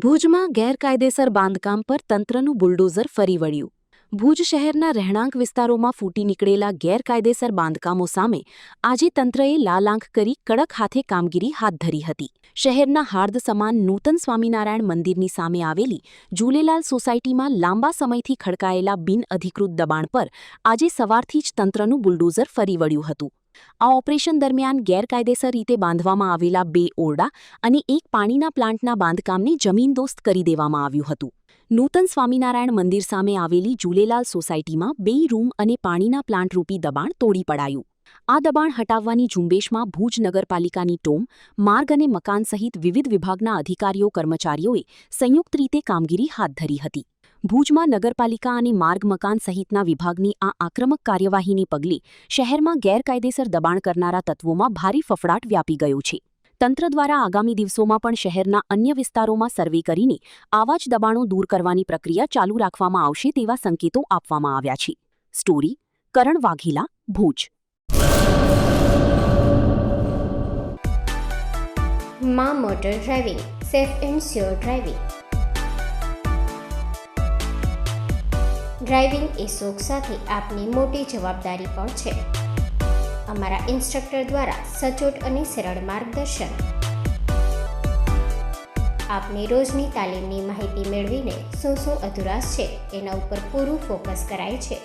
ભુજમાં ગેરકાયદેસર બાંધકામ પર તંત્રનું બુલડોઝર ફરી વળ્યું. ભુજ શહેરના રહેણાંક વિસ્તારોમાં ફૂટી નીકળેલા ગેરકાયદેસર બાંધકામો સામે આજે તંત્રએ લાલ આંખ કરી કડક હાથે કામગીરી હાથ ધરી હતી. શહેરના હાર્દ સમાન નૂતન સ્વામિનારાયણ મંદિરની સામે આવેલી ઝૂલેલાલ સોસાયટીમાં લાંબા સમયથી ખડકાયેલા બિનઅધિકૃત દબાણ પર આજે સવારથી જ તંત્રનું બુલડોઝર ફરી વળ્યું હતું. આ ઓપરેશન દરમિયાન ગેરકાયદેસર રીતે બાંધવામાં આવેલા 2 ઓરડા અને એક પાણીના પ્લાન્ટના બાંધકામને જમીનદોસ્ત કરી દેવામાં આવ્યું હતું. નૂતન સ્વામિનારાયણ મંદિર સામે આવેલી ઝૂલેલાલ સોસાયટીમાં 2 રૂમ અને પાણીના પ્લાન્ટરૂપી દબાણ તોડી પડાયું. આ દબાણ હટાવવાની ઝુંબેશમાં ભુજ નગરપાલિકાની ટીમ, માર્ગ અને મકાન સહિત વિવિધ વિભાગના અધિકારીઓ કર્મચારીઓએ સંયુક્ત રીતે કામગીરી હાથ ધરી હતી. ભુજમાં નગરપાલિકા અને માર્ગ મકાન સહિતના વિભાગની આ આક્રમક કાર્યવાહીને પગલે શહેરમાં ગેરકાયદેસર દબાણ કરનારા તત્વોમાં ભારે ફફડાટ વ્યાપી ગયો છે. તંત્ર દ્વારા આગામી દિવસોમાં પણ શહેરના અન્ય વિસ્તારોમાં સર્વે કરીને આવા જ દબાણો દૂર કરવાની પ્રક્રિયા ચાલુ રાખવામાં આવશે તેવા સંકેતો આપવામાં આવ્યા છે. સ્ટોરી કરણ વાઘેલા, ભુજ. માં motor driving, safe and sure driving. Driving એ શોખ સાથે આપની મોટી જવાબદારી પણ છે. અમારા ઇન્સ્ટ્રક્ટર દ્વારા સચોટ અને સરળ માર્ગદર્શન. આપની રોજની તાલીમની માહિતી મેળવીને શું અધુરાશ છે એના ઉપર પૂરું ફોકસ કરાય છે.